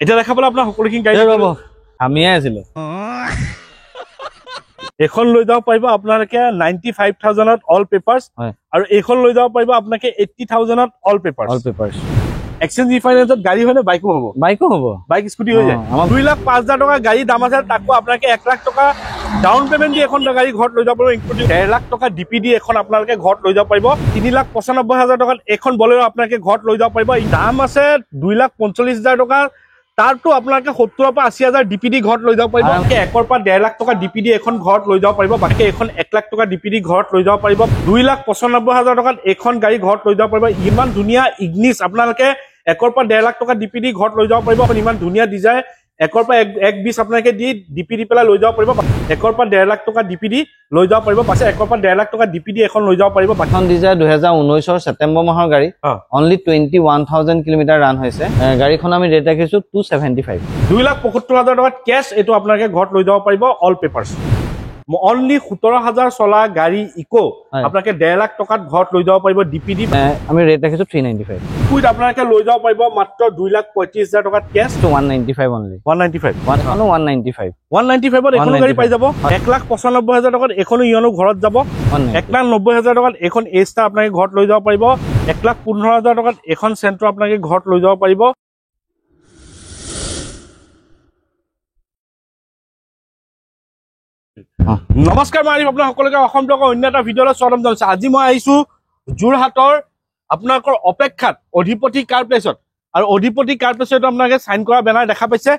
এটা দেখা পালে আপোনাৰ সকলোখিনি গাড়ী ৰ'ব আমিয়ে আছিলো এখন লৈ যাব পাৰিব আপোনালোকে 95,000ত অল পেপাৰছ আৰু এইখন লৈ যাব পাৰিব আপোনালোকে 80,000ত অল পেপাৰছ এক্সচেঞ্জ ৰিফাইনেন্সত গাড়ী হয়নে বাইকো হ'ব বাইক স্কুটি হৈ যায় 2,05,000 টকা গাড়ী দাম আছে তাকো আপোনালোকে 1 লাখ টকা ডাউন পেমেন্ট দি এখন গাড়ী ঘৰত লৈ যাব পাৰিব ইনক্লুডিং 1.5 লাখ টকা ডিপি দি এখন আপোনালোকে ঘৰত লৈ যাব পাৰিব 3,95,000 টকাত এখন বলেৰো আপোনালোকে ঘৰত লৈ যাব পাৰিব দাম আছে 2,45,000 টকা তাৰটো আপোনালোকে 70 পৰা 80,000 ডিপিডি ঘৰত লৈ যাব পাৰিব 1 পৰা 1.5 লাখ টকা ডিপিডি এখন ঘৰত লৈ যাব পাৰিব বাকি এখন 1 লাখ টকা ডিপিডি ঘৰত লৈ যাব পাৰিব 2,95,000 টকাত এখন গাড়ী ঘৰত লৈ যাব পাৰিব ইমান ধুনীয়া ইগনিছ আপোনালোকে 1 পৰা 1.5 লাখ টকা ডিপিডি ঘৰত লৈ যাব পাৰিব ইমান ধুনীয়া ডিজাইন 1 পৰা 1.20 আপোনালোকে দি ডিপিডি পেলা লৈ যাব পাৰিব 1 পৰা 1.5 লাখ টকা ডিপিডি লৈ যাব পাৰিব পাছে 1 পৰা 1.5 লাখ টকা ডিপিডি এখন লৈ যাব পাৰিব এখন ডিজাইন 2019 সেপ্টেম্বৰ মাহৰ গাড়ী অনলি 21,000 কিলোমিটাৰ ৰান হৈছে গাড়ীখন আমি ৰেট ৰাখিছো 275 2,75,000 টকা কেশ এটো আপোনালোকে ঘৰত লৈ যাব পাৰিব অল পেপাৰছ অনলি 17,000 চলা গাড়ী ইকো আপোনালোকে 1.5 লাখ টকাত ঘৰত লৈ যাব পাৰিব ডিপিডি আমি ৰেট ৰাখিছো 395 কুইট আপোনালোকে লৈ যাব পাৰিব মাত্ৰ 2,35,000 টকাত কেশ 195 অনলি 195 195ত এখন গাড়ী পাই যাব 1,95,000 টকাত এখনো ইয়নো ঘৰত যাব 1,90,000 টকাত এখন এষ্টা আপোনালোকে ঘৰত লৈ যাব পাৰিব 1,15,000 টকাত এখন চেন্ট্ৰ আপোনালোকে ঘৰত লৈ যাব পাৰিব নমস্কাৰ মাৰিম আপোনাক সকলোকে অসম টকা অন্য এটা ভিডিঅ'লৈ স্বাগতম জনাইছো আজি মই আহিছো যোৰহাটৰ আপোনালোকৰ অপেক্ষাত অধিপতি কাৰ প্লেছত আৰু অধিপতি কাৰ প্লেছত আপোনালোকে সাইন কৰা বেনাৰ দেখা পাইছে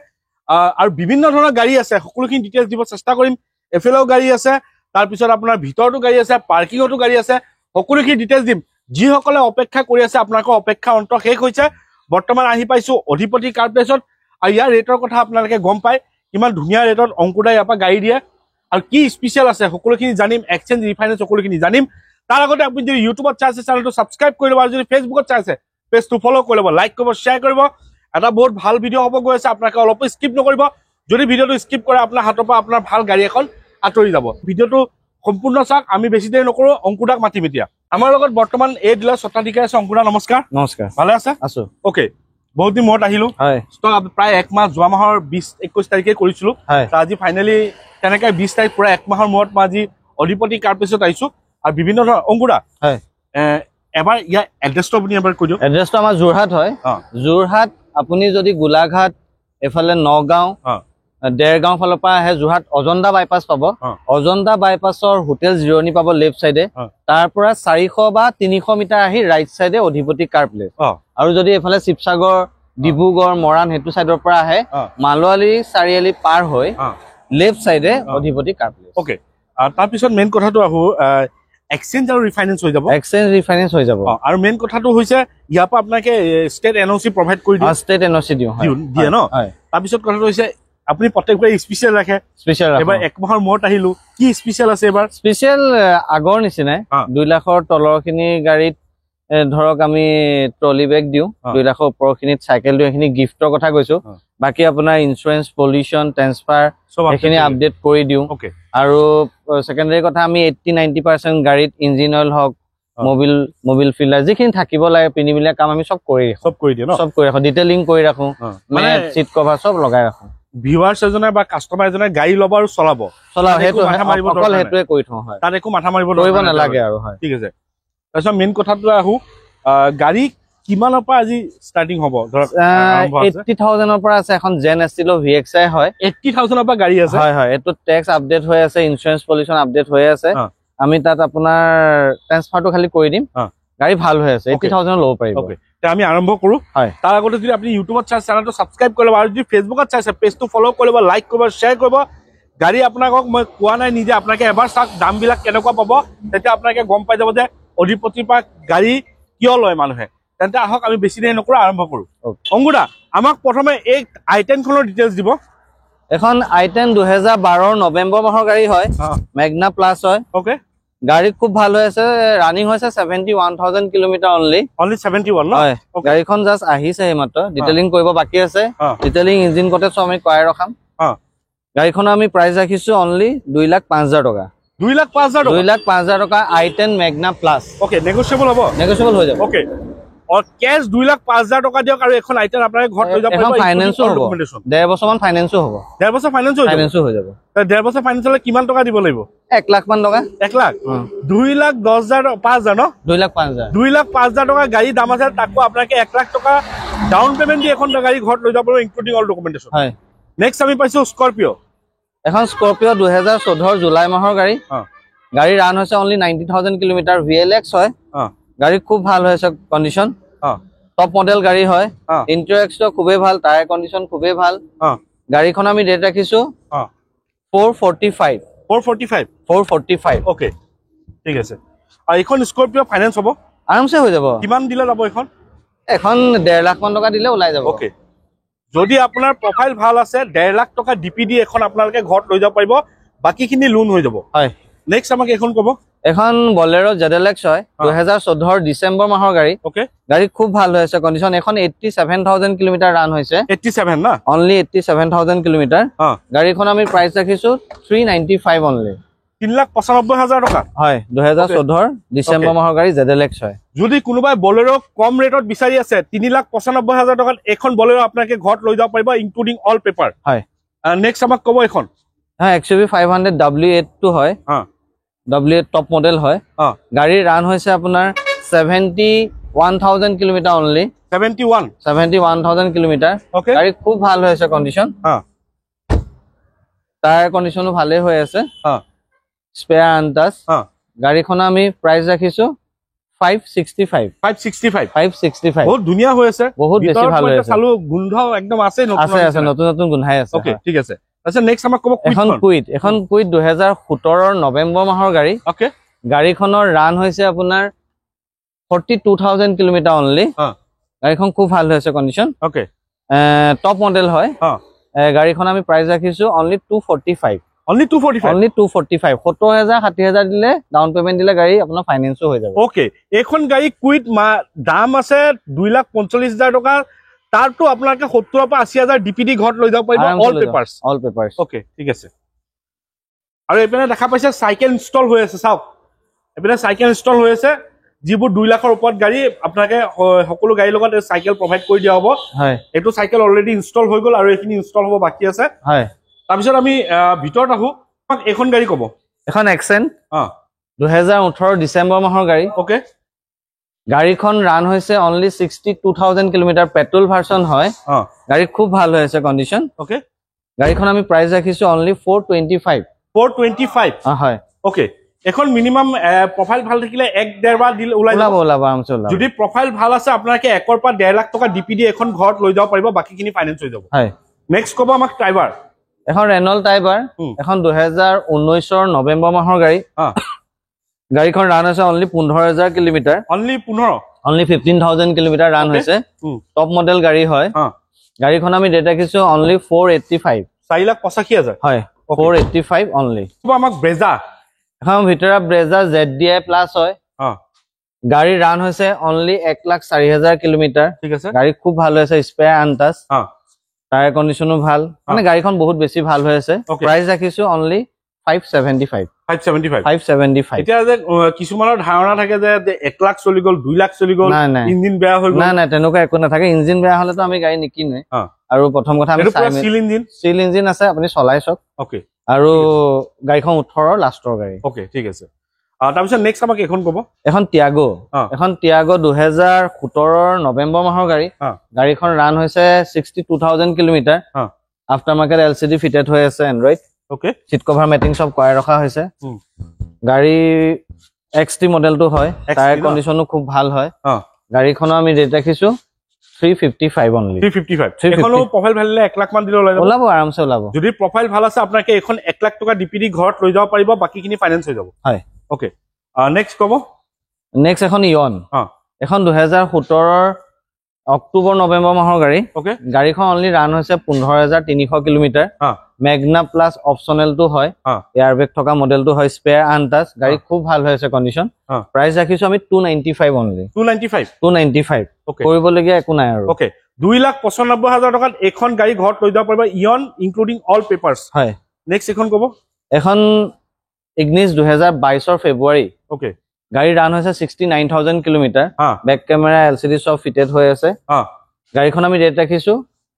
আৰু বিভিন্ন ধৰণৰ গাড়ী আছে সকলোখিনি ডিটেইলছ দিব চেষ্টা কৰিম এফএলও গাড়ী আছে তাৰ পিছত আপোনাৰ ভিতৰটো গাড়ী আছে পাৰ্কিংতো গাড়ী আছে সকলোখিনি ডিটেইলছ দিম যিসকলে অপেক্ষা কৰি আছে আপোনালোকৰ অপেক্ষা অন্ত শেষ হৈছে বৰ্তমান আহি পাইছো অধিপতি কাৰ প্লেছত আৰু ইয়াৰ ৰেটৰ কথা আপোনালোকে গম পায় কিমান ধুনীয়া ৰেটত অংকুদাই ইয়াৰ পৰা গাড়ী দিয়ে আৰু কি স্পেশাল আছে সকলোখিনি জানিম এক্সচেঞ্জ ৰিফাইনেন্স সকলোখিনি জানিম তাৰ আগতে আপুনি যদি ইউটিউবত চাইছে চেনেলটো সাবস্ক্ৰাইব কৰি ল'ব আৰু যদি ফেচবুকত চাইছে পেজটো ফলো কৰি ল'ব লাইক কৰিব শ্বেয়াৰ কৰিব এটা বহুত ভাল ভিডিঅ' হ'ব গৈ আছে আপোনালোকে অলপ স্কিপ নকৰিব যদি ভিডিঅ'টো স্কিপ কৰে আপোনাৰ হাতৰ পৰা আপোনাৰ ভাল গাড়ী এখন আঁতৰি যাব ভিডিঅ'টো সম্পূৰ্ণ চাওক আমি বেছি দেৰি নকৰো অংকুদাক মাতিম এতিয়া আমাৰ লগত বৰ্তমান এই ডিলাৰ স্বত্বাধিকাৰী আছে অংকুদা নমস্কাৰ ভালে আছে আছো ওকে বহুত দিন মূৰত আহিলো ষ্টক প্ৰায় 1 মাহ যোৱা মাহৰ 20-21 তাৰিখে কৰিছিলো আজি ফাইনেলি তেনেকৈ 20 তাৰিখ পুৰা 1 মাহৰ মূৰত মই আজি অধিপতি কাৰ প্লেছত আহিছো আৰু বিভিন্ন ধৰণৰ অংকুদা এবাৰ ইয়াৰ এড্ৰেছটো আপুনি এবাৰ কৈ দিয়ক এড্ৰেছটো আমাৰ যোৰহাট হয় যোৰহাট আপুনি যদি গোলাঘাট এফালে নগাঁও দেৰগাঁও ফালৰ পৰা আহে যোৰহাট অজন্তা বাইপাছ পাব অজন্তা বাইপাছৰ হোটেল জিৰণি পাব লেফ্ট সাইডে তাৰ পৰা 400 বা 300 মিটাৰ আহি ৰাইট সাইডে অধিপতি কাৰ প্লেছ আৰু যদি এফালে শিৱসাগৰ ডিব্ৰুগড় মৰাণ হেতু সাইডৰ পৰা আহে মালৱালী চাৰিআলি পাৰ হৈ লেফ্ট সাইডে অধিপতি কাৰ প্লেছ ওকে তাৰ পিছত মেইন কথাটো আহো এক্সচেঞ্জ আৰু ৰিফাইনেন্স হৈ যাব এক্সচেঞ্জ ৰিফাইনেন্স হৈ যাব আৰু মেইন কথাটো হৈছে ইয়াৰ পৰা আপোনাকে ষ্টেট এনওসি প্ৰভাইড কৰি দিও ষ্টেট এনওসি দিও দিয়ে ন তাৰ পিছত কথাটো হৈছে আপুনি প্ৰত্যেকবাৰ স্পেশাল ৰাখে এবাৰ 1 মাহৰ মূৰত আহিলো কি স্পেশাল আছে এবাৰ স্পেশাল আগৰ নিচিনাই 2 লাখৰ তলৰখিনি গাড়ীত ধৰক আমি ট্ৰলি বেগ দিও 2 লাখৰ ওপৰখিনিত সাইকেল দিও এখিনি গিফটৰ কথা কৈছো বাকি আপোনাৰ ইন্সুৰেন্স পলিউশন ট্ৰান্সফাৰ এখিনি আপডেট কৰি দিও আৰু সেকেন্ডাৰী কথা আমি 80-90% গাড়ীত ইঞ্জিন অইল হক মোবিল ফিল্টাৰ যিখিনি থাকিব লাগে পিনিবিলা কাম আমি সব কৰি দিও ন সব কৰি ৰাখো ডিটেইলিং কৰি ৰাখো মানে সিট কভাৰ সব লগাই ৰাখো ভিউয়াৰ্স এজনে বা কাস্টমাৰ এজনে গাড়ী লব আৰু চলাব হেতু অকল হেতুৱে কৈ থওঁ হয় তাত একো মাথা মাৰিব নালাগে আৰু হয় ঠিক আছে তাৰপিছত মেইন কথাটো আহো গাড়ী কিমানৰ পৰা আজি ষ্টাৰ্টিং হ'ব ধৰক 80,000 পৰা আছে এখন জেন এষ্টিলো ভিএক্সআই হয় 80,000 পৰা গাড়ী আছে হয় হয় এটো ট্যাক্স আপডেট হৈ আছে ইন্সুৰেন্স পলিউশন আপডেট হৈ আছে আমি তাত আপোনাৰ ট্ৰান্সফাৰটো খালি কৰি দিম গাড়ী ভাল হৈ আছে 80,000 লব পাৰিব ওকে তে আমি আৰম্ভ কৰো তাৰ আগতে যদি আপুনি ইউটিউবত চাই চেনেলটো সাবস্ক্ৰাইব কৰি ল'ব আৰু যদি ফেচবুকত চাইছে পেজটো ফলো কৰি ল'ব লাইক কৰিব শ্বেয়াৰ কৰিব গাড়ী আপোনাকক মই কোৱা নাই নিজে আপোনাকে এবাৰ চাওক দামবিলাক কেনেকুৱা পাব তেতিয়া আপোনাকে গম পাই যাব যে অধিপতিৰ পৰা গাড়ী কিয় লয় মানুহে তেন্তে আহক আমি বেছি দেৰি নকৰো আৰম্ভ কৰো অংকুদা আমাক প্ৰথমে এই আইটেনখনৰ ডিটেইলছ দিব এখন আইটেন 2012 নৱেম্বৰ মাহৰ গাড়ী হয় মেগনা প্লাস হয় ওকে গাড়ী খুব ভাল হৈ আছে ৰানিং হৈছে 71,000 কিলোমিটাৰ অনলি 71 ন গাড়ীখন জাস্ট আহিছে মাত্ৰ ডিটেইলিং কৰিব বাকি আছে ডিটেইলিং ইঞ্জিন কোটে সব আমি কৰাই ৰখাম গাড়ীখন আমি প্ৰাইস ৰাখিছো অনলি 2,05,000 টকা 2,05,000 টকা আইটেন মেগনা প্লাস ওকে নেগোশিয়েবল হ'ব নেগোশিয়েবল হৈ যাব ওকে কেছ 2,05,000 টকা দিয়ক আৰু এখন আইটেম আপোনালোকে ঘৰত লৈ যাব পাৰিব ফাইনেন্সো হ'ব 1.5 বছৰমান ফাইনেন্সো হ'ব 1.5 বছৰ ফাইনেন্সো হৈ যাব 1.5 বছৰ ফাইনেন্স হ'লে কিমান টকা দিব লাগিব 1 লাখ মান টকা 1 লাখ 2,10,000 ন 2,05,000 টকা গাড়ী দাম আছে তাকো আপোনালোকে 1 লাখ টকা ডাউন পেমেন্ট দি এখন গাড়ী ঘৰত লৈ যাব পাৰিব ইনক্লুডিং অল ডকুমেন্টেশন হয় নেক্সট আমি পাইছো স্কৰপিঅ এখন স্কৰপিঅ 2014 জুলাই মাহৰ গাড়ী গাড়ী ৰান হৈছে অনলি 90,000 কিলোমিটাৰ VLX হয় গাড়ী খুব ভাল হৈছে কন্ডিশন টপ মডেল গাড়ী হয় ইন্টেৰিয়ৰটো খুবেই ভাল টায়াৰ কন্ডিশন খুবেই ভাল গাড়ীখন আমি ৰেট ৰাখিছো 445 ওকে ঠিক আছে আৰু এখন স্কৰপিঅ ফাইনেন্স হ'ব আৰামছে হৈ যাব কিমান দিলে যাব এখন 1.5 লাখ মান টকা দিলে ওলাই যাব ওকে যদি আপোনাৰ প্ৰফাইল ভাল আছে 1.5 লাখ টকা ডিপিডি এখন আপোনালোকে ঘৰত লৈ যাব পাৰিব বাকিখিনি লোন হৈ যাব হয় নেক্সট আমাক এখন ক'ব এখন বলেৰো ZLX হয় 2014 ডিসেম্বৰ মাহৰ গাড়ী ওকে গাড়ী খুব ভাল হৈছে কন্ডিশন এখন 87,000 কিলোমিটাৰ ৰান হৈছে 87 না অনলি 87,000 কিলোমিটাৰ গাড়ীখন আমি প্ৰাইস ৰাখিছো 395 অনলি 3,95,000 টকা হয় 2014 ডিসেম্বৰ মাহৰ গাড়ী ZLX হয় যদি কোনোবাই বলেৰো কম ৰেটত বিচাৰি আছে 3,95,000 টকাত এখন বলেৰো আপোনালোকে ঘৰত লৈ যাব পাৰিব ইনক্লুডিং অল পেপাৰ হয় নেক্সট আমাক ক'ব এখন হয় XUV 500 W8 টো হয় W8 টপ মডেল হয় গাড়ী ৰান হৈছে আপোনাৰ 71,000 কিলোমিটাৰ অনলি 71,000 কিলোমিটাৰ গাড়ী খুব ভাল হৈছে কন্ডিশন টায়াৰ কন্ডিশনো ভালে হৈ আছে স্পেয়াৰ আনটাচ গাড়ীখন আমি প্ৰাইস ৰাখিছো 565 বহুত ধুনীয়া হৈ আছে বহুত বেছি ভাল হৈ আছে চালো গোন্ধ একদম আছে নতুন গোন্ধাই আছে ওকে ঠিক আছে আচ্ছা নেক্সট আমাক ক'ব এখন কুইট 2017 নৱেম্বৰ মাহৰ গাড়ী ওকে গাড়ীখনৰ ৰান হৈছে আপোনাৰ 42,000 কিলোমিটাৰ অনলি গাড়ীখন খুব ভাল হৈছে কন্ডিশন ওকে টপ মডেল হয় গাড়ীখন আমি প্ৰাইস ৰাখিছো অনলি 245 70,000 60,000 দিলে ডাউন পেমেন্ট দিলে গাড়ী আপোনাৰ ফাইনেন্সও হৈ যাব ওকে এখন গাড়ী কুইট দাম আছে 2,45,000 টকা তারটো আপনাকে 70 পৰা 80,000 ডিপিডি ঘৰত লৈ যাব পাৰিব অল পেপাৰস ওকে ঠিক আছে আৰু এপিনে দেখা পাইছে সাইকেল ইনষ্টল হৈ আছে চাওক এপিনে সাইকেল ইনষ্টল হৈ আছে যিবোৰ 2 লাখৰ ওপৰত গাড়ী আপোনাকে সকলো গাড়ীৰ লগত সাইকেল প্ৰভাইড কৰি দিয়া হ'ব হয় এটো সাইকেল অলৰেডি ইনষ্টল হৈ গল আৰু এখিনি ইনষ্টল হ'ব বাকি আছে হয় তাৰপিছত আমি ভিতৰত আহো এখন গাড়ী ক'ব এখন এক্সেন্ট 2018 ডিসেম্বৰ মাহৰ গাড়ী ওকে গাড়ীখন ৰান হৈছে অনলি 62,000 কিলোমিটাৰ পেট্ৰল ভাৰ্সন হয় গাড়ী খুব ভাল হৈছে কন্ডিশন ওকে গাড়ীখন আমি প্ৰাইস ৰাখিছো অনলি 425 হয় ওকে এখন মিনিমাম প্ৰফাইল ভাল থাকিলে 1.5 বাৰ দিল ওলাই যাব আৰামছে যদি প্ৰফাইল ভাল আছে আপোনাকে 1 পৰা 1.5 লাখ টকা ডিপিডি এখন ঘৰত লৈ যাব পাৰিব বাকিখিনি ফাইনেন্স হৈ যাব হয় নেক্সট ক'ব আমাক টাইবাৰ এখন ৰেনল্ট টাইবাৰ এখন 2019 নৱেম্বৰ মাহৰ গাড়ী গাড়ীখন ৰান হৈছে only 15,000 kilometre only 15,000 kilometre run হৈছে টপ মডেল গাড়ী হয় গাড়ীখন আমি ৰেট ৰাখিছো অনলি 485 4,85,000 হয় 485 অনলি আমাক ব্ৰেজা এখন ভিতৰা ব্ৰেজা ZDI প্লাস হয় গাড়ী ৰান হৈছে অনলি 1,04,000 কিলোমিটাৰ ঠিক আছে গাড়ী খুব ভাল হৈছে স্পেয়াৰ আনটাচ টায়াৰ কন্ডিশনো ভাল মানে গাড়ীখন বহুত বেছি ভাল হৈ আছে প্ৰাইস ৰাখিছো অনলি 575 এতিয়া যে কিছুমানৰ ধাৰণা থাকে যে 1 লাখ চলি গল 2 লাখ চলি গল ইঞ্জিন বেয়া হৈ গল না তেনেকুৱা একো নাথাকে ইঞ্জিন বেয়া হলে তো আমি গাড়ী নিকিনোৱে আৰু প্ৰথম কথা আমি সিল ইঞ্জিন আছে আপুনি চলাই চক ওকে আৰু গাড়ীখন 18 লাষ্টৰ গাড়ী ওকে ঠিক আছে তাৰপিছত নেক্সট আমাক এখন ক'ব এখন টিয়াগো 2017 নৱেম্বৰ মাহৰ গাড়ী গাড়ীখন ৰান হৈছে 62,000 kilometre after market LCD fitted হৈ আছে এন্ড্ৰইড ওকে সিট কভাৰ মেটিং সব কৰাই ৰখা হৈছে গাড়ী XT মডেলটো হয় টায়াৰ কন্ডিশনো খুব ভাল হয় গাড়ীখন আমি ৰেট ৰাখিছো 355 অনলি 355 এখনো প্ৰফাইল ভাল 1 লাখ মান দিলে ওলাব আৰামছে ওলাব যদি প্ৰফাইল ভাল আছে আপোনাকে এখন 1 লাখ টকা ডিপিডি ঘৰত লৈ যাব পাৰিব বাকিখিনি ফাইনেন্স হৈ যাব হয় ওকে নেক্সট ক'ব নেক্সট এখন ইয়ন এখন 2017 অক্টোবৰ নৱেম্বৰ মাহৰ গাড়ী ওকে গাড়ীখন অনলি ৰান হৈছে 15,300 কিলোমিটাৰ ম্যাগনা প্লাস অপশনালটো হয় এয়াৰবেগ থকা মডেলটো হয় স্পেয়াৰ আনটাচ গাড়ী খুব ভাল হৈছে কন্ডিশন প্ৰাইস ৰাখিছো আমি 295 অনলি 295 কৰিবলগীয়া একো নাই আৰু ওকে 2,95,000 টকাত এখন গাড়ী ঘৰত লৈ যাব পাৰিব ইয়ন ইনক্লুডিং অল পেপাৰস হয় নেক্সট এখন ক'ব এখন ইগনিস 2022 ফেব্ৰুৱাৰী ওকে গাড়ী ৰান হৈছে 69000 কিলোমিটাৰ বেক কেমেৰা এলচিডি সব ফিটেড হৈ আছে গাড়ীখন আমি ৰেট ৰাখিছো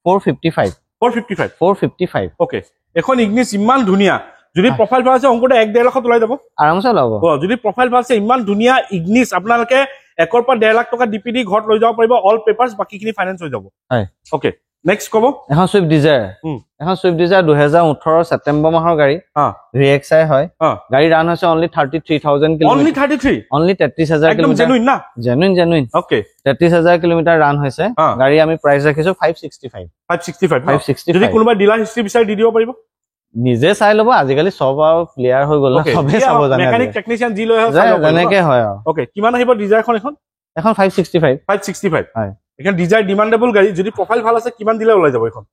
455 ওকে এখন ইগনিছ ইমান ধুনিয়া যদি প্ৰফাইল ভাল আছে অংকটো 1.5 লাখত ওলাই যাব আৰামছে ওলাব যদি প্ৰফাইল ভাল আছে ইমান ধুনিয়া ইগনিছ আপোনালোকে 1 পৰা 1.5 লাখ টকা ডিপিডি ঘৰত লৈ যাব পাৰিব অল পেপাৰছ বাকিখিনি ফাইনান্স হৈ যাব হয় ওকে নেক্সট কব এখন সুইফট ডিজায়াৰ 2018 সেপ্টেম্বৰ মাহৰ গাড়ী VXI হয় গাড়ী ৰান হৈছে only 33000 কিলোমিটাৰ only 33000 একদম জেনুইন না জেনুইন ওকে 33000 কিলোমিটাৰ ৰান হৈছে গাড়ী আমি প্ৰাইস ৰাখিছো 565 যদি কোনোবা ডিলাৰ হিষ্ট্ৰি বিচাৰি দি দিব পাৰিব নিজে চাই লব আজিকালি সব আৰু ক্লিয়াৰ হৈ গল সবে চাব জানে মেকানিক টেকনিশিয়ান যি লৈ চাই লব যেনেকে হয় ওকে কিমান আহিব ডিজায়াৰখন এখন 565 হয় এখন ডিজায়াৰ ডিমান্ডেবল গাড়ী যদি প্ৰফাইল ভাল আছে কিমান দিলে ওলাই যাব এখন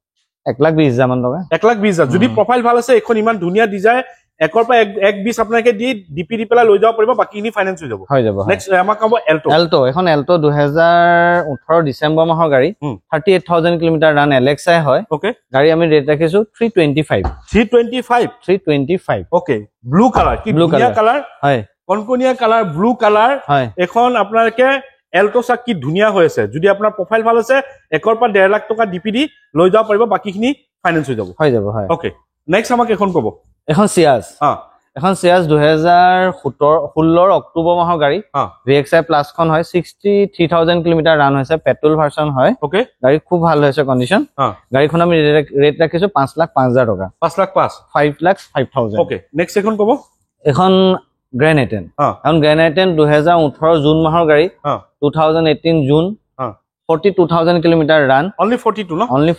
1,20,000 মান টকা 1,20,000 যদি প্ৰফাইল ভাল আছে এখন ইমান ধুনিয়া ডিজায়াৰ 1 পৰা 1.20 আপোনাকে দি ডিপি দি পেলাই লৈ যাব পাৰিব বাকিখিনি ফাইনান্স হৈ যাব নেক্সট আমাক কব এল্টো এখন এল্টো 2018 ডিসেম্বৰ মাহৰ গাড়ী 38000 কিলোমিটাৰ ৰান LXI হয় ওকে গাড়ী আমি ৰেট ৰাখিছো 325 ওকে ব্লু কালাৰ কি ধুনিয়া কালাৰ হয় কনকনিয়া কালাৰ ব্লু কালাৰ হয় এখন আপোনাকে এল্টো চাক কি ধুনিয়া হৈ আছে যদি আপোনাৰ প্ৰফাইল ভাল আছে 1 পৰা 1.5 লাখ টকা ডিপিডি লৈ যাব পাৰিব বাকিখিনি ফাইনান্স হৈ যাব হয় ওকে নেক্সট আমাক এখন কব এখন সিয়াজ 2016 অক্টোবৰ মাহৰ গাড়ী VXI প্লাস খন হয় 63000 কিলোমিটাৰ ৰান হৈছে পেট্ৰল ভাৰ্সন হয় ওকে গাড়ী খুব ভাল হৈছে কন্ডিশন গাড়ীখন আমি ৰেট ৰাখিছো 5,05,000 টকা 5,05,000 ওকে নেক্সট এখন কব এখন গ্ৰেণ্ড আইটেন এখন গ্ৰেণ্ড আইটেন 2018 জুন মাহৰ গাড়ী 2018 June 42000 kilometre run only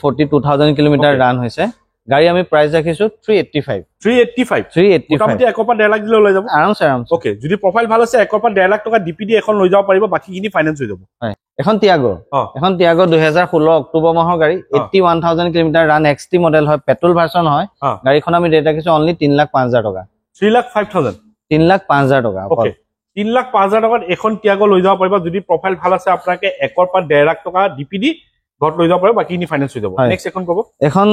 42000 kilometre run হৈছে গাড়ী আমি প্ৰাইস ৰাখিছো 385 মোটামুটি 1 পৰা 1.5 লাখ দিলে ওলাই যাব আৰামছে ওকে যদি প্ৰফাইল ভাল আছে 1 পৰা 1.5 লাখ টকা ডিপিডি এখন লৈ যাব পাৰিব বাকিখিনি ফাইনান্স হৈ যাব এখন টিয়াগো 2016 অক্টোবৰ মাহৰ গাড়ী 81000 কিলোমিটাৰ ৰান XT মডেল হয় পেট্ৰল ভাৰ্সন হয় গাড়ীখন আমি ৰেট ৰাখিছো only 3,05,000 টকা 3,05,000 3,05,000 টকা ওকে 3,05,000 টকাত এখন টিয়াগো লৈ যাব পাৰিব যদি প্ৰফাইল ভাল আছে আপোনাকে 1 পৰা 1.5 লাখ টকা ডিপিডি ঘৰত লৈ যাব পাৰিব বাকিখিনি ফাইনান্স হৈ যাব নেক্সট এখন কব এখন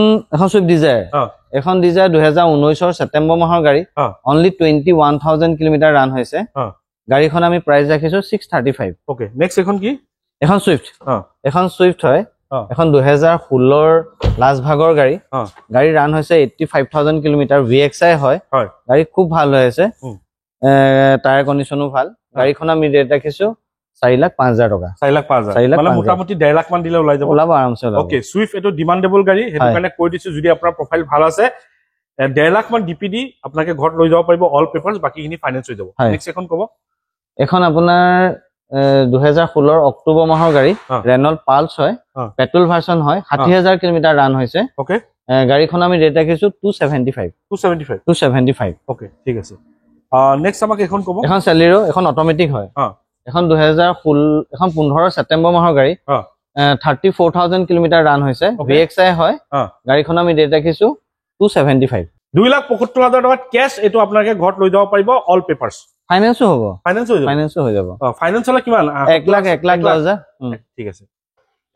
সুইফট ডিজায়াৰ 2019 সেপ্টেম্বৰ মাহৰ গাড়ী only 21000 কিলোমিটাৰ ৰান হৈছে গাড়ীখন আমি প্ৰাইস ৰাখিছো 635 ওকে নেক্সট এখন কি এখন সুইফট হয় এখন 2016 লাষ্ট ভাগৰ গাড়ী ৰান হৈছে 85000 কিলোমিটাৰ VXI হয় গাড়ী খুব ভাল হৈ আছে টায়াৰ কন্ডিশনো ভাল গাড়ীখন আমি ৰেট ৰাখিছো 4,05,000 টকা 4,05,000 মানে মোটামুটি 1.5 লাখ মান দিলে ওলাই যাব আৰামছে ওকে সুইফট এটো ডিমান্ডেবল গাড়ী হেতু কাৰণে কৈ দিছো যদি আপোনাৰ প্ৰফাইল ভাল আছে 1.5 লাখ মান ডিপিডি আপোনাকে ঘৰত লৈ যাব পাৰিব অল পেপাৰছ বাকিখিনি ফাইনান্স হৈ যাব নেক্সট এখন কব এখন আপোনাৰ 2016 অক্টোবৰ মাহৰ গাড়ী ৰেনল্ট পালছ হয় পেট্ৰল ভাৰ্সন হয় 60000 কিলোমিটাৰ ৰান হৈছে ওকে গাড়ীখন আমি ৰেট ৰাখিছো 275 ওকে ঠিক আছে নেক্সট আমাক এখন কব এখন সেলেৰো এখন অটোমেটিক হয় এখন 15 সেপ্টেম্বৰ মাহৰ গাড়ী 34000 কিলোমিটাৰ ৰান হৈছে VXI হয় গাড়ীখন আমি ৰেট ৰাখিছো 275 2,75,000 টকা কেশ এটো আপোনাকে ঘৰত লৈ যাব পাৰিব অল পেপাৰছ ফাইনান্স হৈ যাব ফাইনান্স হলে কিমান 1,10,000 ঠিক আছে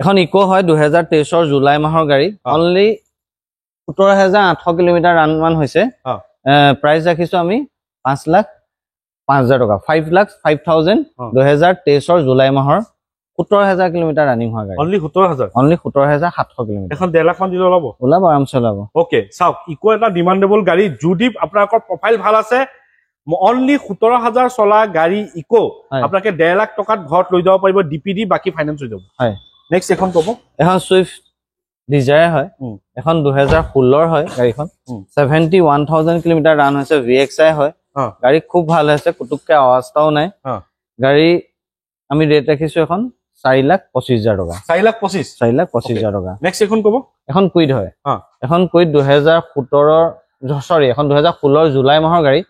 এখন ইকো হয় 2023 জুলাই মাহৰ গাড়ী only 17800 কিলোমিটাৰ ৰান মান হৈছে প্ৰাইস ৰাখিছো আমি 5,05,000 টকা 5,05,000 2023 জুলাই মাহৰ 17000 কিলোমিটাৰ ৰানিং হয় গাড়ী only 17700 কিলোমিটাৰ এখন 1.5 লাখ মান দিলে ওলাব আৰামছে ওলাব ওকে চাওক ইকো এটা ডিমান্ডেবল গাড়ী যদি আপোনাকৰ প্ৰফাইল ভাল আছে only 17000 চলা গাড়ী ইকো আপোনাকে 1.5 লাখ টকাত ঘৰত লৈ যাব পাৰিব ডিপিডি বাকি ফাইনান্স হৈ যাব হয় নেক্সট এখন কব এখন সুইফট ডিজায়াৰ হয় এখন 2016 হয় গাড়ীখন 71000 কিলোমিটাৰ ৰান হৈছে VXI হয় গাড়ী খুব ভাল আছে কুটুককে আৱাজটাও নাই গাড়ী আমি ৰেট ৰাখিছো এখন 4,25,000 টকা 4,25,000 টকা নেক্সট এখন কব এখন কুইড হয় এখন কুইড 2016 জুলাই মাহৰ গাড়ী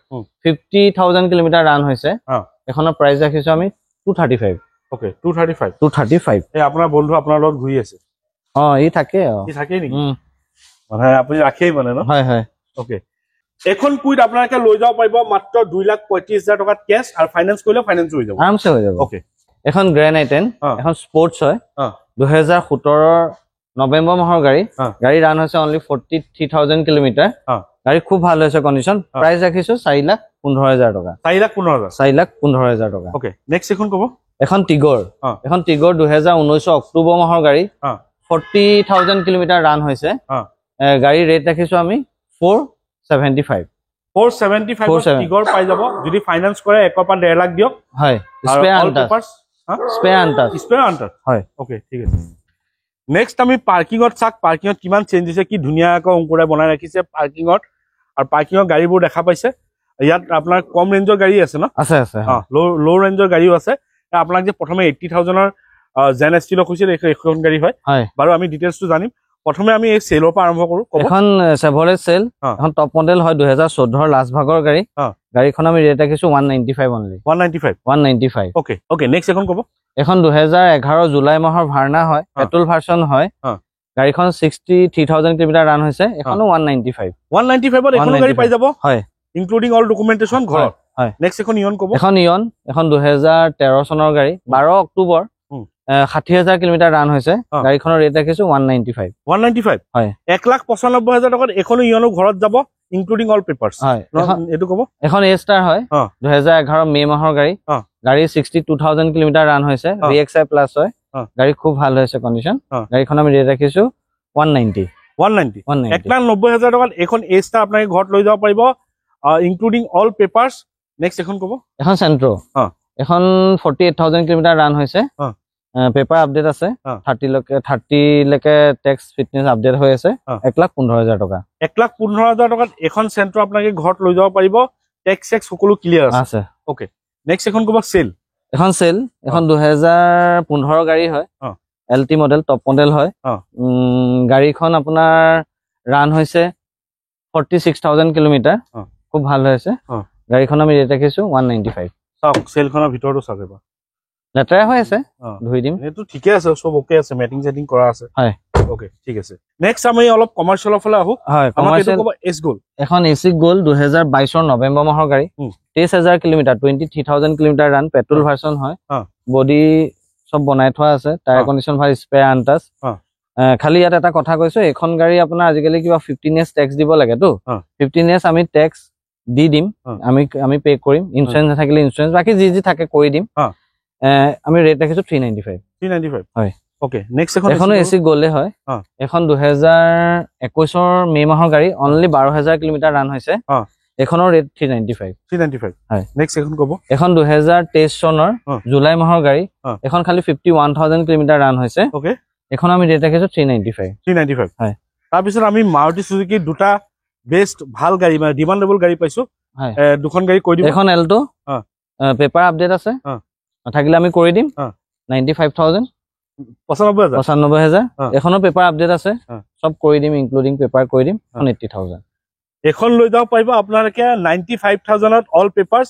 50000 কিলোমিটাৰ ৰান হৈছে এখনৰ প্ৰাইস ৰাখিছো আমি 235 ওকে 235 এই আপোনাৰ বন্ধু আপোনাৰ লগত ঘূৰি আছে ই থাকে নেকি মানে আপুনি ৰাখেই মানে ন হয় ওকে এখন কুইড আপোনাকে লৈ যাব পাৰিব মাত্ৰ 2,35,000 টকাত কেশ আৰু ফাইনান্স কৰিলে ফাইনান্স হৈ যাব আৰামছে হৈ যাব ওকে এখন গ্ৰেণ্ড আইটেন এখন স্পৰ্টছ হয় 2017 নৱেম্বৰ মাহৰ গাড়ী ৰান হৈছে only 43,000 কিলোমিটাৰ গাড়ী খুব ভাল হৈছে কণ্ডিশ্যন প্ৰাইস ৰাখিছো 4,15,000 টকা 4,15,000 4,15,000 টকা ওকে নেক্সট এখন কব এখন টিগৰ 2019 অক্টোবৰ মাহৰ গাড়ী 40,000 কিলোমিটাৰ ৰান হৈছে গাড়ী ৰেট ৰাখিছো আমি 475 টিগৰ পাই যাব যদি ফাইনান্স কৰে 1 পৰা 1.5 লাখ দিয়ক হয় স্পেয়াৰ আনটাচ হয় ওকে ঠিক আছে নেক্সট আমি পাৰ্কিঙত চাক পাৰ্কিঙত কিমান চেঞ্জ হৈছে কি ধুনীয়াকৈ অংকুৰাই বনাই ৰাখিছে পাৰ্কিঙত আৰু পাৰ্কিঙৰ গাড়ীবোৰ দেখা পাইছে ইয়াত আপোনাৰ কম ৰেঞ্জৰ গাড়ী আছে ন আছে আছে লো ৰেঞ্জৰ গাড়ীও আছে আপোনাক যে প্ৰথমে 80,000 ৰ জেন ষ্টিল কৈছিল এখন গাড়ী হয় বাৰু আমি ডিটেইলছটো জানিম প্ৰথমে আমি এই সেলৰ পৰা আৰম্ভ কৰো এখন চেভৰলেট সেল এখন টপ মডেল হয় 2014 ৰ লাষ্ট ভাগৰ গাড়ী গাড়ীখন আমি ৰেট ৰাখিছো 195 অনলি 195 ওকে নেক্সট এখন কব এখন 2011 জুলাই মাহৰ ভাৰ্না হয় পেট্ৰল ভাৰ্সন হয় গাড়ীখন 63,000 কিলোমিটাৰ ৰান হৈছে এখনো 195 ত এখন গাড়ী পাই যাব হয় ইনক্লুডিং অল ডকুমেন্টেশন ঘৰত হয় নেক্সট এখন ইয়ন কব এখন 2013 চনৰ গাড়ী 12 অক্টোবৰ 60,000 কিলোমিটাৰ ৰান হৈছে গাড়ীখনৰ ৰেট ৰাখিছো 195 হয় 1,95,000 টকাত এখন ইয়নো ঘৰত যাব ইনক্লুডিং অল পেপাৰছ হয় এটো কব এখন এ ষ্টাৰ হয় 2011 মে মাহৰ গাড়ী গাড়ী 62,000 কিলোমিটাৰ ৰান হৈছে VXI প্লাস হয় গাড়ী খুব ভাল হৈছে কণ্ডিশ্যন গাড়ীখন আমি ৰেট ৰাখিছো 190 1,90,000 টকাত এখন এ ষ্টাৰ আপোনাক ঘৰত লৈ যাব পাৰিব ইনক্লুডিং অল পেপাৰছ নেক্সট এখন কব এখন সেন্ট্ৰো এখন 48,000 কিলোমিটাৰ ৰান হৈছে পেপাৰ আপডেট আছে 30 লৈকে টেক্স ফিটনেস আপডেট হৈ আছে 1,15,000 টকা 1,15,000 টকাত এখন সেন্ট্ৰো আপোনাক ঘৰত লৈ যাব পাৰিব টেক্স সকলো ক্লিয়াৰ আছে ওকে নেক্সট এখন কব সেল এখন 2015 গাড়ী হয় LT মডেল টপ মডেল হয় গাড়ীখন আপোনাৰ ৰান হৈছে 46,000 কিলোমিটাৰ খুব ভাল হৈছে গাড়ীখন আমি ৰেট ৰাখিছো 195 চাওক সেলখনৰ ভিতৰটো চাওক লেটাৰ হৈ আছে ধুই দিম এটো ঠিকে আছে সব ওকে আছে মেটিং সেটিং কৰা আছে হয় ওকে ঠিক আছে নেক্সট আমি অলপ কমাৰ্শিয়েলৰ ফালে আহো হয় কমাৰ্শিয়েল কব এস গোল এখন এসি গোল 2022 ৰ নৱেম্বৰ মাহৰ গাড়ী 23,000 কিলোমিটাৰ 23,000 কিলোমিটাৰ ৰান পেট্ৰল ভাৰ্সন হয় বডি সব বনাই থোৱা আছে টায়াৰ কণ্ডিশ্যন ভাল স্পেয়াৰ আনটাচ খালি ইয়াত এটা কথা কৈছো এখন গাড়ী আপোনাৰ আজিকালি কিবা 15s টেক্স দিব লাগে তো 15s আমি টেক্স দি দিম আমি পে কৰিম ইনস্যুৰেন্স নাথাকিলে ইনস্যুৰেন্স বাকি যি থাকে কৰি দিম আমি ৰেট ৰাখিছো 395 হয় ওকে নেক্সট এখন এসি গোলে হয় এখন 2021 ৰ মে মাহৰ গাড়ী অনলি 12,000 কিলোমিটাৰ ৰান হৈছে এখনৰ ৰেট 395 হয় নেক্সট এখন কব এখন 2023 চনৰ জুলাই মাহৰ গাড়ী এখন খালি 51,000 কিলোমিটাৰ ৰান হৈছে ওকে এখন আমি ৰেট ৰাখিছো 395 হয় তাৰ পিছত আমি মাৰুতি সুজুকি দুটা বেস্ট ভাল গাড়ী মানে ডিমান্ডেবল গাড়ী পাইছো দুখন গাড়ী কৈ দিম এখন এল্টো পেপাৰ আপডেট আছে থাকিলে আমি কৰি দিম 95,000 95,000 এখনো পেপাৰ আপডেট আছে সব কৰি দিম ইনক্লুডিং পেপাৰ কৰি দিম 80,000 এখন লৈ যাব পাৰিব আপোনালোকে 95,000 ত অল পেপাৰছ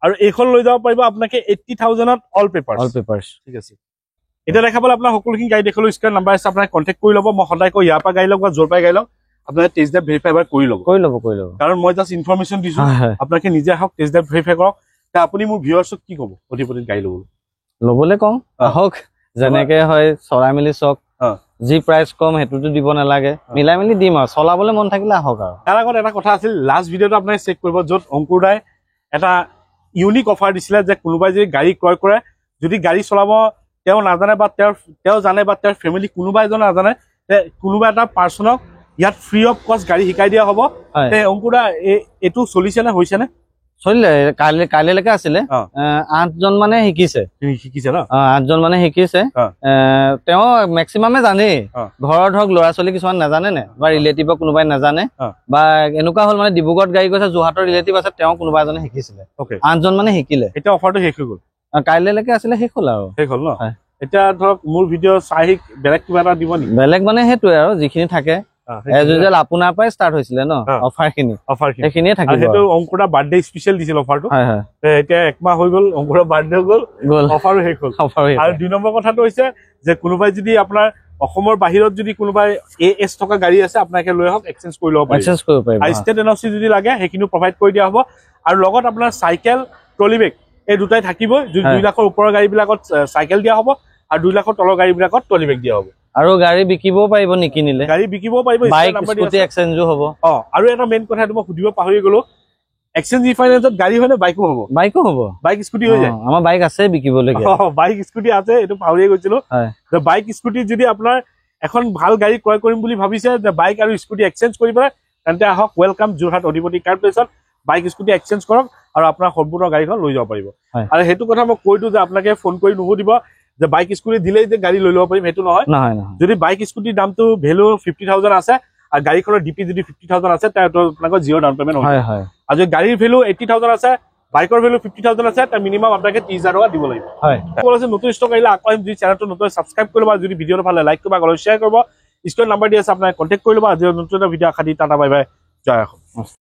আৰু এখন লৈ যাব পাৰিব আপোনালোকে 80,000 ত অল পেপাৰছ ঠিক আছে এটা দেখা পালে আপোনাৰ সকলোখিনি গাড়ী দেখালো স্ক্ৰিন নাম্বাৰ আছে আপোনাক কন্টাক্ট কৰি ল'ব মই সদায় কৈ ইয়াৰ পৰা গাড়ী লওক বা জোৰ পাই গাড়ী লওক আপোনাক টেষ্ট ড্ৰাইভ ভেৰিফাই কৰি ল'ব কাৰণ মই জাষ্ট ইনফৰমেশ্যন দিছো আপোনাক নিজে আহক টেষ্ট ড্ৰাইভ ভেৰিফাই কৰক আপুনি মোৰ ভিউৱাৰ্ছক কি ক'ব অধিপতিত গাড়ী ল'বলৈ কওঁ আহক যেনেকে হয় চলাই মেলি চক যি প্ৰাইস কম হেতুটো দিব নালাগে মিলাই মেলি দিম আৰু চলাবলৈ মন থাকিলে আহক আৰু তাৰ আগত এটা কথা আছিল লাষ্ট ভিডিঅ'টো আপুনি চেক কৰিব য'ত অংকুৰ দাই এটা ইউনিক অফাৰ দিছিলে যে কোনোবাই যদি গাড়ী ক্ৰয় কৰে যদি গাড়ী চলাব তেওঁ নাজানে বা তেওঁ জানে বা তেওঁৰ ফেমিলি কোনোবা এজন নাজানে কোনোবা এটা পাৰ্চনক ইয়াত ফ্ৰী অফ কষ্ট গাড়ী শিকাই দিয়া হ'ব অংকুৰ দা এইটো চলিছে নে হৈছে নে চলিলে কাইলৈকে আছিলে 8 জন মানে শিকিছে ন 8 জন মানে শিকিছে তেওঁ মেক্সিমামে জানে ঘৰৰ ধৰক ল'ৰা ছোৱালী কিছুমান নাজানে নে বা ৰিলেটিভ কোনোবাই নাজানে বা এনেকুৱা হ'ল মানে ডিব্ৰুগড়ত গাড়ী গৈছে যোৰহাটৰ ৰিলেটিভ আছে তেওঁ কোনোবা এজনে শিকিছিলে 8 জন মানে শিকিলে এতিয়া অফাৰটো শেষ হৈ গ'ল কাইলৈকে আছিলে শেষ হ'ল আৰু শেষ হ'ল ন এতিয়া ধৰক মোৰ ভিডিঅ' চাই বেলেগ কিবা এটা দিব নেকি বেলেগ মানে সেইটোৱে আৰু যিখিনি থাকে এজ ইউজুৱেল আপোনাৰ পৰাই ষ্টাৰ্ট হৈছিলে ন অফাৰখিনি সেইখিনিয়ে থাকিব সেইটো অংকুৰা বাৰ্থডে স্পেচিয়েল দিছিল অফাৰটো এতিয়া একমাহ হৈ গ'ল অংকুৰা বাৰ্থডে হৈ গ'ল অফাৰো শেষ হ'ল আৰু 2 নম্বৰ কথাটো হৈছে যে কোনোবাই যদি আপোনাৰ অসমৰ বাহিৰত যদি কোনোবাই AS থকা গাড়ী আছে আপোনাকে লৈ আহক এক্সচেঞ্জ কৰি ল'ব পাৰিব আৰু ষ্টেট এনঅ'চি যদি লাগে সেইখিনিও প্ৰভাইড কৰি দিয়া হ'ব আৰু লগত আপোনাৰ চাইকেল ট্ৰলি বেগ এই দুটাই থাকিব 2 লাখৰ ওপৰৰ গাড়ীবিলাকত চাইকেল দিয়া হ'ব আৰু 2 লাখৰ তলৰ গাড়ীবিলাকত ট্ৰলি বেগ দিয়া হ'ব আৰু গাড়ী বিকিবও পাৰিব নিকিনিলে গাড়ী বিকিবও পাৰিব বাইক স্কুটি এক্সচেঞ্জো হ'ব আৰু এটা মেইন কথা মই সুধিব পাহৰি গলো এক্সচেঞ্জ ৰিফাইনেন্সত গাড়ী হয় নে বাইকো হ'ব বাইক স্কুটি হৈ যায় আমাৰ বাইক আছে বিকিবলগীয়া বাইক স্কুটি আছে এইটো পাহৰিয়ে গৈছিলো যে বাইক স্কুটি যদি আপোনাৰ এখন ভাল গাড়ী ক্ৰয় কৰিম বুলি ভাবিছে যে বাইক আৰু স্কুটি এক্সচেঞ্জ কৰি পেলাই তেন্তে আহক ৱেলকাম যোৰহাট অধিপতি কাৰ প্লেচত বাইক স্কুটি এক্সচেঞ্জ কৰক আৰু আপোনাৰ সম্পূৰ্ণ গাড়ীখন লৈ যাব পাৰিব আৰু সেইটো কথা মই কৈ দিওঁ যে আপোনাকে ফোন কৰি নুসুধিব যে বাইক স্কুটি দিলেই যে গাড়ী লৈ ল'ব পাৰিম সেইটো নহয় যদি বাইক স্কুটিৰ দামটো ভেলু 50,000 আছে আৰু গাড়ীখনৰ ডিপি যদি 50,000 আছে তাৰ আপোনালোকৰ জিৰ' ডাউন পেমেণ্ট হয় আৰু যদি গাড়ীৰ ভেলু 80,000 আছে বাইকৰ ভেলু 50,000 আছে তাৰ মিনিমাম আপোনাকে 30,000 টকা দিব লাগিব নতুন ষ্টক আহিলে আকৌ যদি চেনেলটো নতুন ছাবস্ক্ৰাইব কৰি ল'ব যদি ভিডিঅ'টো ভাল লাগে লাইক কৰিব শ্বেয়াৰ কৰিব স্ক্ৰীন নাম্বাৰ দি আছে আপোনাক কণ্টেক্ট কৰি ল'ব আজি নতুন এটা ভিডিঅ' আশা দি টাটা বাই বাই জয় অসম